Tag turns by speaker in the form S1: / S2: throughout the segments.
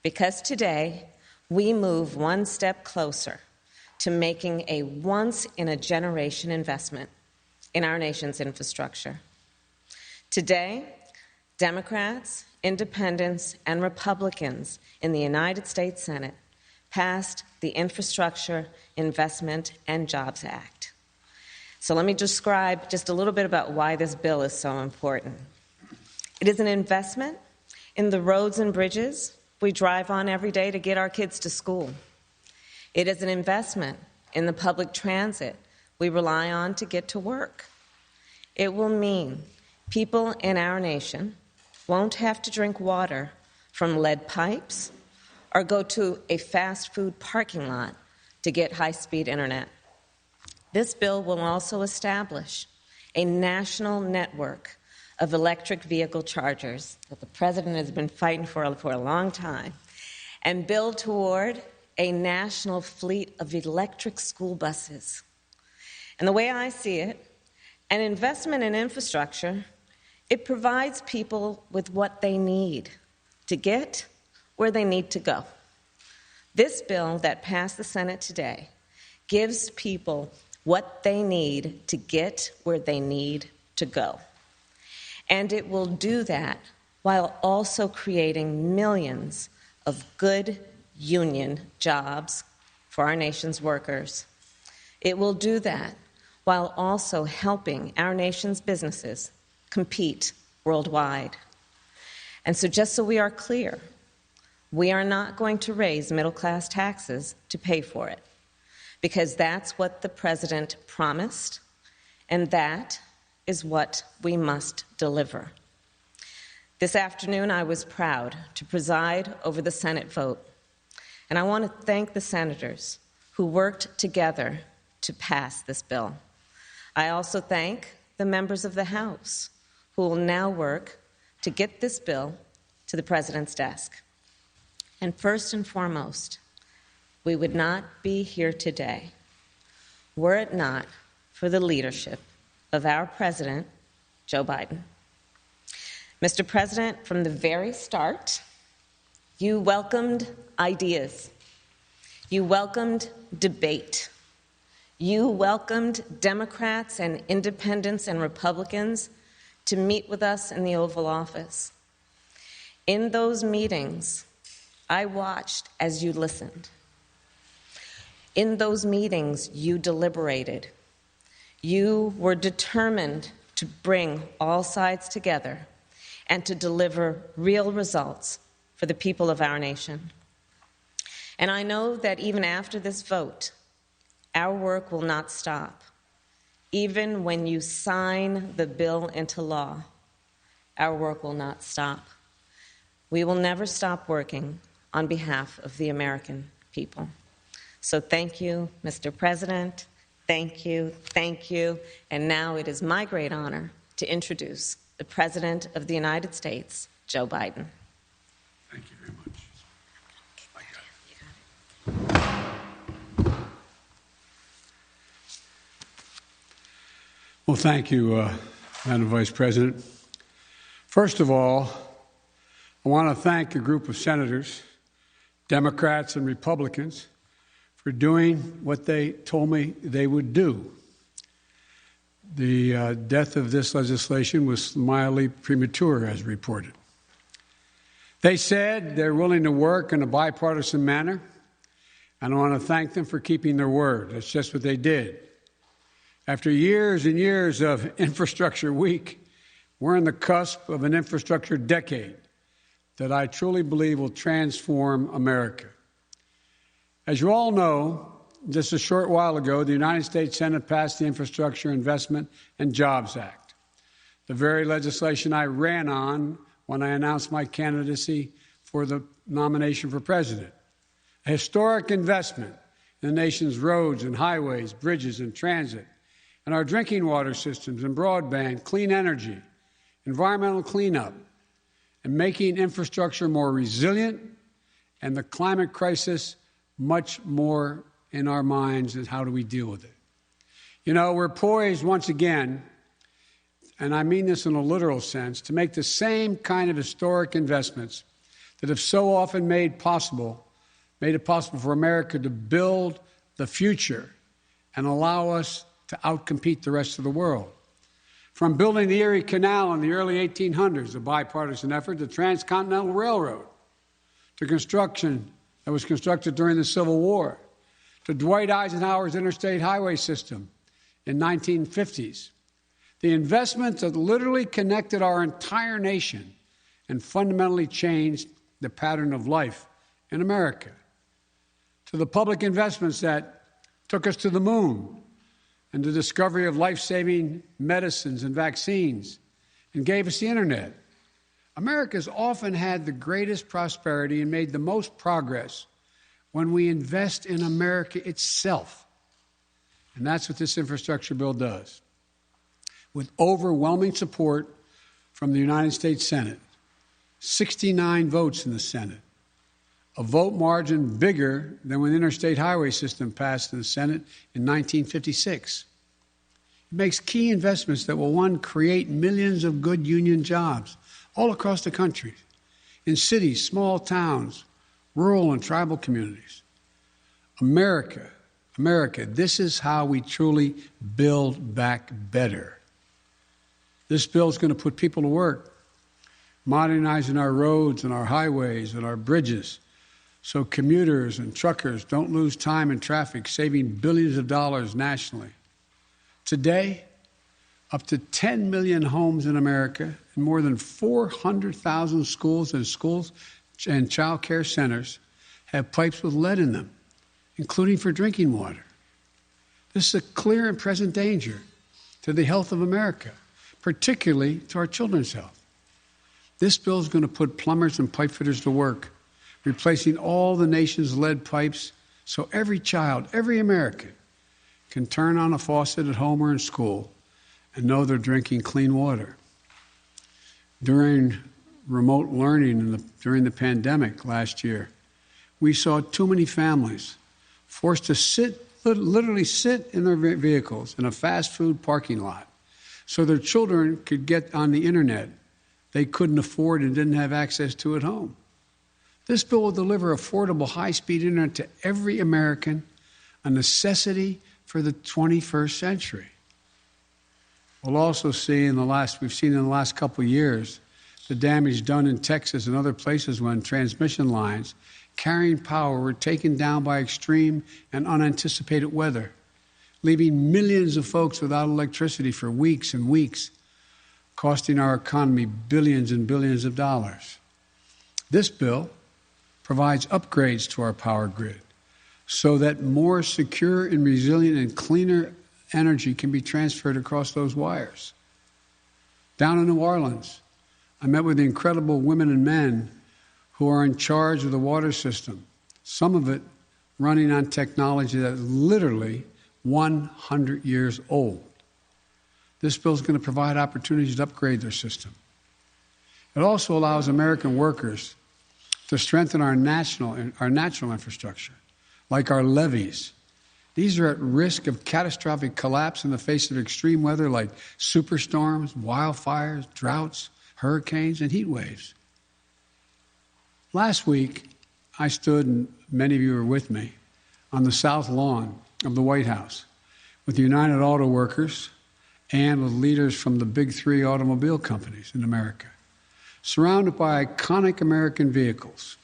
S1: because today we move one step closer to making a once-in-a-generation investment in our nation's infrastructure. Today, Democrats, Independents, and Republicans in the United States Senate passed the Infrastructure Investment and Jobs Act. So let me describe just a little bit about why this bill is so important. It is an investment in the roads and bridges we drive on every day to get our kids to school. It is an investment in the public transit we rely on to get to work. It will mean people in our nation won't have to drink water from lead pipes or go to a fast food parking lot to get high-speed internet. This bill will also establish a national network of electric vehicle chargers that the President has been fighting for a long time, and build toward a national fleet of electric school buses. And the way I see it, an investment in infrastructure, it provides people with what they need to get where they need to go. This bill that passed the Senate today gives people what they need to get where they need to go. And it will do that while also creating millions of good union jobs for our nation's workers. It will do that while also helping our nation's businesses compete worldwide. And so just so we are clear, we are not going to raise middle-class taxes to pay for it, because that's what the President promised, and that is what we must deliver. This afternoon, I was proud to preside over the Senate vote, and I want to thank the senators who worked together to pass this bill. I also thank the members of the House who will now work to get this bill to the President's desk. And first and foremost, we would not be here today were it not for the leadership of our President, Joe Biden. Mr. President, from the very start, you welcomed ideas. You welcomed debate. You welcomed Democrats and Independents and Republicans to meet with us in the Oval Office. In those meetings, I watched as you listened. In those meetings, you deliberated. You were determined to bring all sides together and to deliver real results for the people of our nation. And I know that even after this vote, our work will not stop. Even when you sign the bill into law, our work will not stop. We will never stop working on behalf of the American people. So thank you, Mr. President. Thank you, thank you. And now it is my great honor to introduce the President of the United States, Joe Biden.
S2: Thank you very much. Well, thank you, Madam Vice President. First of all, I want to thank a group of senators, Democrats and Republicans, for doing what they told me they would do. The death of this legislation was mildly premature, as reported. They said they're willing to work in a bipartisan manner, and I want to thank them for keeping their word. That's just what they did. After years and years of infrastructure week, we're on the cusp of an infrastructure decade that I truly believe will transform America. As you all know, just a short while ago, the United States Senate passed the Infrastructure Investment and Jobs Act, the very legislation I ran on when I announced my candidacy for the nomination for president. A historic investment in the nation's roads and highways, bridges and transit, and our drinking water systems and broadband, clean energy, environmental cleanup, and making infrastructure more resilient and the climate crisis much more in our minds and how do we deal with it. You know, we're poised once again, and I mean this in a literal sense, to make the same kind of historic investments that have so often made it possible for America to build the future and allow us to outcompete the rest of the world. From building the Erie Canal in the early 1800s, a bipartisan effort, the Transcontinental Railroad, to construction that was constructed during the Civil War, to Dwight Eisenhower's interstate highway system in 1950s, the investments that literally connected our entire nation and fundamentally changed the pattern of life in America, to the public investments that took us to the moon and the discovery of life-saving medicines and vaccines and gave us the internet. America's often had the greatest prosperity and made the most progress when we invest in America itself. And that's what this infrastructure bill does. With overwhelming support from the United States Senate, 69 votes in the Senate, a vote margin bigger than when the interstate highway system passed in the Senate in 1956. It makes key investments that will, one, create millions of good union jobs all across the country, in cities, small towns, rural and tribal communities. America, this is how we truly build back better. This bill is going to put people to work, modernizing our roads and our highways and our bridges so commuters and truckers don't lose time in traffic, saving billions of dollars nationally. Today, up to 10 million homes in America and more than 400,000 schools and child care centers have pipes with lead in them, including for drinking water. This is a clear and present danger to the health of America, particularly to our children's health. This bill is going to put plumbers and pipe fitters to work, replacing all the nation's lead pipes so every child, every American, can turn on a faucet at home or in school and know they're drinking clean water. During remote learning during the pandemic last year, we saw too many families forced to literally sit in their vehicles in a fast food parking lot so their children could get on the internet they couldn't afford and didn't have access to at home. This bill will deliver affordable high-speed internet to every American, a necessity for the 21st century. We'll also see we've seen in the last couple of years, the damage done in Texas and other places when transmission lines carrying power were taken down by extreme and unanticipated weather, leaving millions of folks without electricity for weeks and weeks, costing our economy billions and billions of dollars. This bill provides upgrades to our power grid so that more secure and resilient and cleaner energy can be transferred across those wires. Down in New Orleans, I met with the incredible women and men who are in charge of the water system, some of it running on technology that is literally 100 years old. This bill is going to provide opportunities to upgrade their system. It also allows American workers to strengthen our natural infrastructure, like our levees. These are at risk of catastrophic collapse in the face of extreme weather like superstorms, wildfires, droughts, hurricanes, and heat waves. Last week, I stood, and many of you were with me, on the south lawn of the White House with the United Auto Workers and with leaders from the big three automobile companies in America, surrounded by iconic American vehicles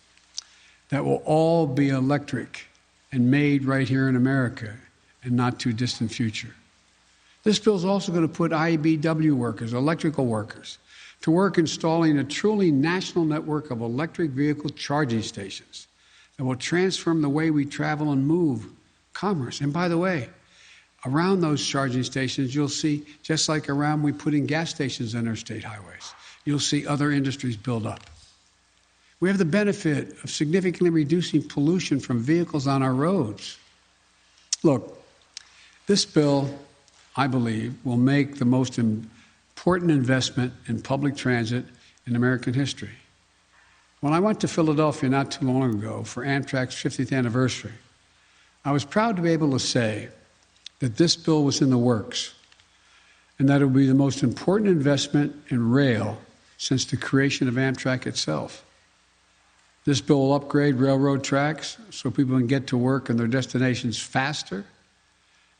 S2: that will all be electric and made right here in America in not too distant future. This bill is also going to put IBEW workers, electrical workers, to work installing a truly national network of electric vehicle charging stations that will transform the way we travel and move commerce. And by the way, around those charging stations, you'll see, just like around we put in gas stations on interstate highways, you'll see other industries build up. We have the benefit of significantly reducing pollution from vehicles on our roads. Look, this bill, I believe, will make the most important investment in public transit in American history. When I went to Philadelphia not too long ago for Amtrak's 50th anniversary, I was proud to be able to say that this bill was in the works and that it would be the most important investment in rail since the creation of Amtrak itself. This bill will upgrade railroad tracks so people can get to work and their destinations faster,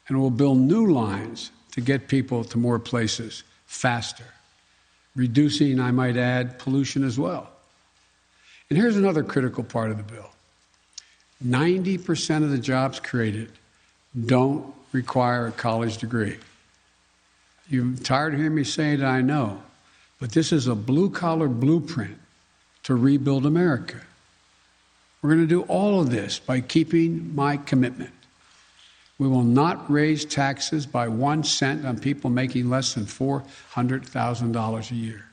S2: and will build new lines to get people to more places faster, reducing, I might add, pollution as well. And here's another critical part of the bill. 90% of the jobs created don't require a college degree. You're tired of hearing me say it, I know, but this is a blue-collar blueprint to rebuild America. We're going to do all of this by keeping my commitment. We will not raise taxes by 1 cent on people making less than $400,000 a year.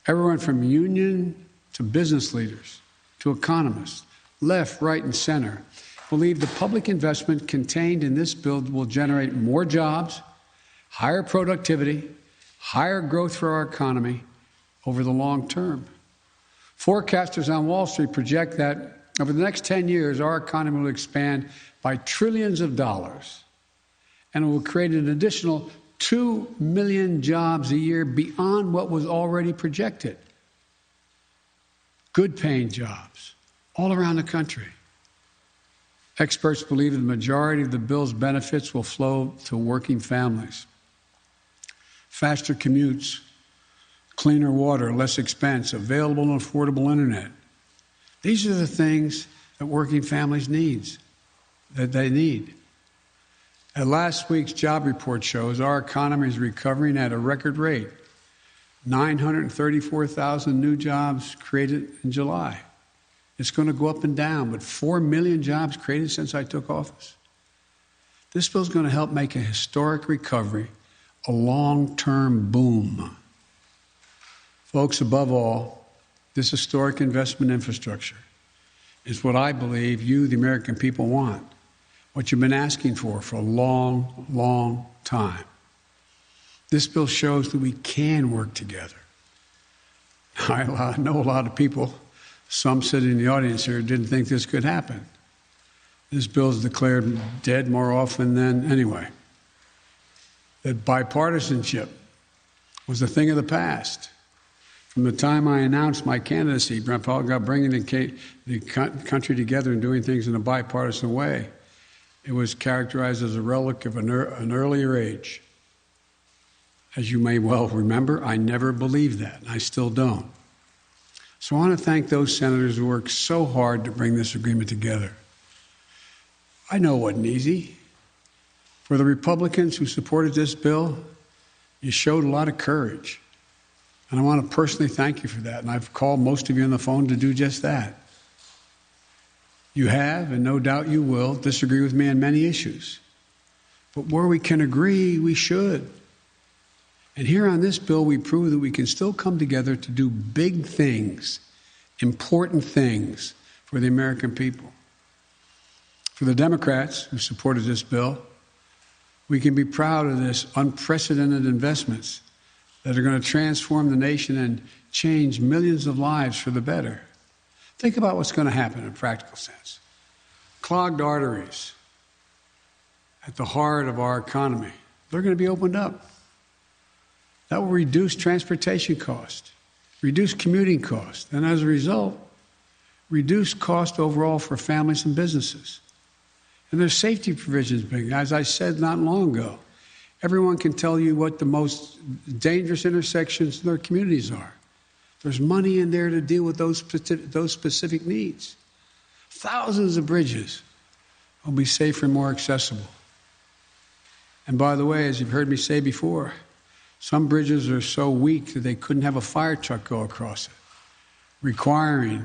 S2: Everyone from union to business leaders to economists, left, right, and center, believe the public investment contained in this bill will generate more jobs, higher productivity, higher growth for our economy over the long term. Forecasters on Wall Street project that over the next 10 years, our economy will expand by trillions of dollars, and it will create an additional 2 million jobs a year beyond what was already projected. Good-paying jobs all around the country. Experts believe the majority of the bill's benefits will flow to working families. Faster commutes, cleaner water, less expense, available and affordable internet. These are the things that working families need. As last week's job report shows, our economy is recovering at a record rate. 934,000 new jobs created in July. It's going to go up and down, but 4 million jobs created since I took office. This bill is going to help make a historic recovery a long-term boom. Folks, above all, this historic investment infrastructure is what I believe you, the American people, want, what you've been asking for a long, long time. This bill shows that we can work together. I know a lot of people, some sitting in the audience here, didn't think this could happen. This bill is declared dead more often than anyway. That bipartisanship was a thing of the past. From the time I announced my candidacy, about bringing the country together and doing things in a bipartisan way, it was characterized as a relic of an earlier age. As you may well remember, I never believed that, and I still don't. So I want to thank those senators who worked so hard to bring this agreement together. I know it wasn't easy. For the Republicans who supported this bill, you showed a lot of courage. And I want to personally thank you for that. And I've called most of you on the phone to do just that. You have, and no doubt you will, disagree with me on many issues. But where we can agree, we should. And here on this bill, we prove that we can still come together to do big things, important things for the American people. For the Democrats who supported this bill, we can be proud of this unprecedented investments that are going to transform the nation and change millions of lives for the better. Think about what's going to happen in a practical sense. Clogged arteries at the heart of our economy, they're going to be opened up. That will reduce transportation costs, reduce commuting costs, and as a result, reduce cost overall for families and businesses. And there's safety provisions being, as I said not long ago, everyone can tell you what the most dangerous intersections in their communities are. There's money in there to deal with those specific needs. Thousands of bridges will be safer and more accessible. And by the way, as you've heard me say before, some bridges are so weak that they couldn't have a fire truck go across it, requiring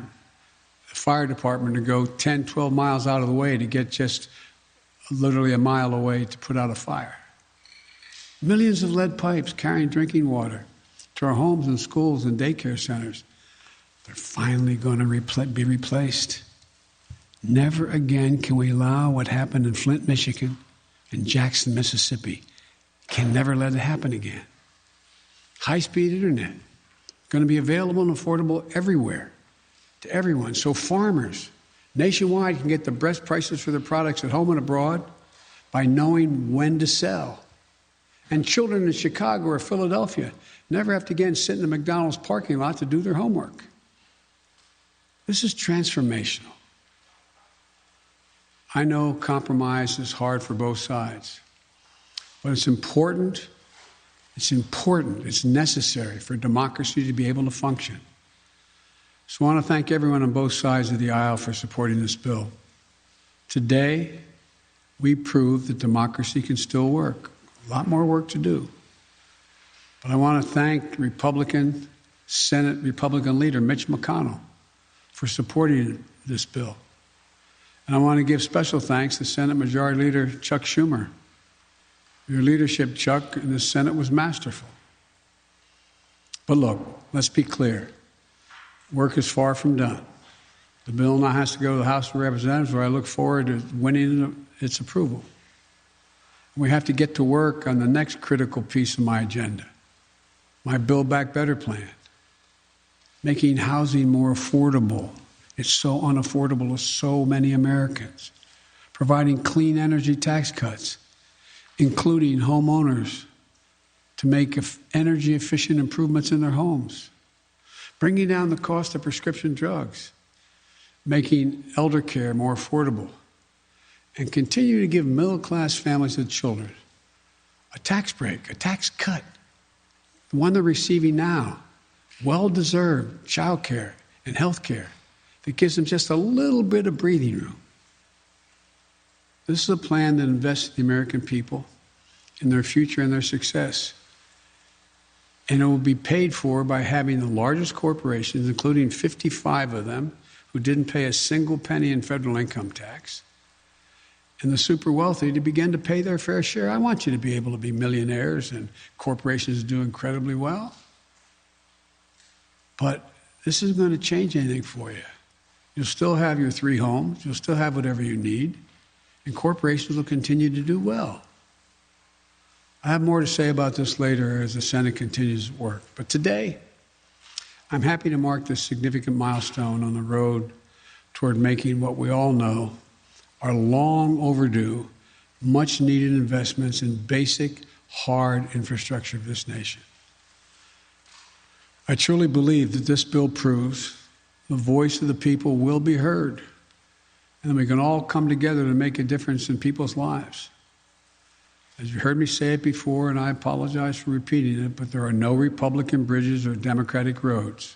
S2: the fire department to go 10, 12 miles out of the way to get just literally a mile away to put out a fire. Millions of lead pipes carrying drinking water to our homes and schools and daycare centers, they're finally going to be replaced. Never again can we allow what happened in Flint, Michigan, and Jackson, Mississippi. Can never let it happen again. High-speed internet, going to be available and affordable everywhere to everyone. So farmers nationwide can get the best prices for their products at home and abroad by knowing when to sell. And children in Chicago or Philadelphia never have to again sit in the McDonald's parking lot to do their homework. This is transformational. I know compromise is hard for both sides, but it's important. It's necessary for democracy to be able to function. So I want to thank everyone on both sides of the aisle for supporting this bill. Today, we proved that democracy can still work. A lot more work to do. But I want to thank Senate Republican leader Mitch McConnell for supporting this bill. And I want to give special thanks to Senate Majority Leader Chuck Schumer. Your leadership, Chuck, in the Senate was masterful. But look, let's be clear. Work is far from done. The bill now has to go to the House of Representatives, where I look forward to winning its approval. We have to get to work on the next critical piece of my agenda, my Build Back Better plan, making housing more affordable. It's so unaffordable to so many Americans. Providing clean energy tax cuts, including homeowners to make energy efficient improvements in their homes. Bringing down the cost of prescription drugs, making elder care more affordable, and continue to give middle-class families and children a tax break, a tax cut, the one they're receiving now, well-deserved child care and health care that gives them just a little bit of breathing room. This is a plan that invests in the American people, in their future and their success. And it will be paid for by having the largest corporations, including 55 of them, who didn't pay a single penny in federal income tax, and the super wealthy to begin to pay their fair share. I want you to be able to be millionaires and corporations do incredibly well. But this isn't going to change anything for you. You'll still have your 3 homes. You'll still have whatever you need. And corporations will continue to do well. I have more to say about this later as the Senate continues its work. But today, I'm happy to mark this significant milestone on the road toward making what we all know are long overdue, much needed investments in basic, hard infrastructure of this nation. I truly believe that this bill proves the voice of the people will be heard, and we can all come together to make a difference in people's lives. As you heard me say it before, and I apologize for repeating it, but there are no Republican bridges or Democratic roads.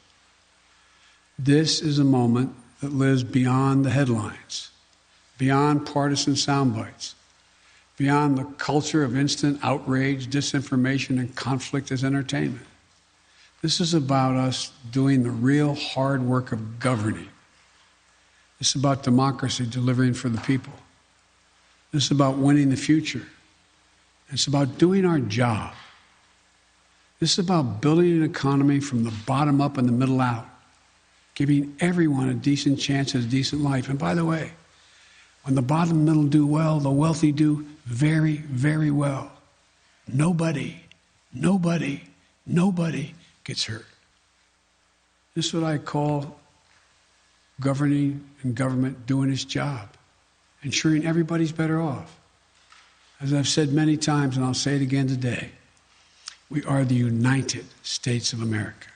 S2: This is a moment that lives beyond the headlines, beyond partisan sound bites, beyond the culture of instant outrage, disinformation, and conflict as entertainment. This is about us doing the real hard work of governing. This is about democracy delivering for the people. This is about winning the future. It's about doing our job. This is about building an economy from the bottom up and the middle out, giving everyone a decent chance at a decent life. And by the way, when the bottom and middle do well, the wealthy do very, very well. Nobody gets hurt. This is what I call governing and government doing its job, ensuring everybody's better off. As I've said many times, and I'll say it again today, we are the United States of America.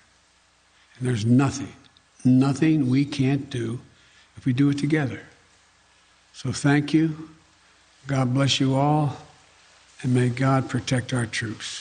S2: And there's nothing we can't do if we do it together. So thank you. God bless you all, and may God protect our troops.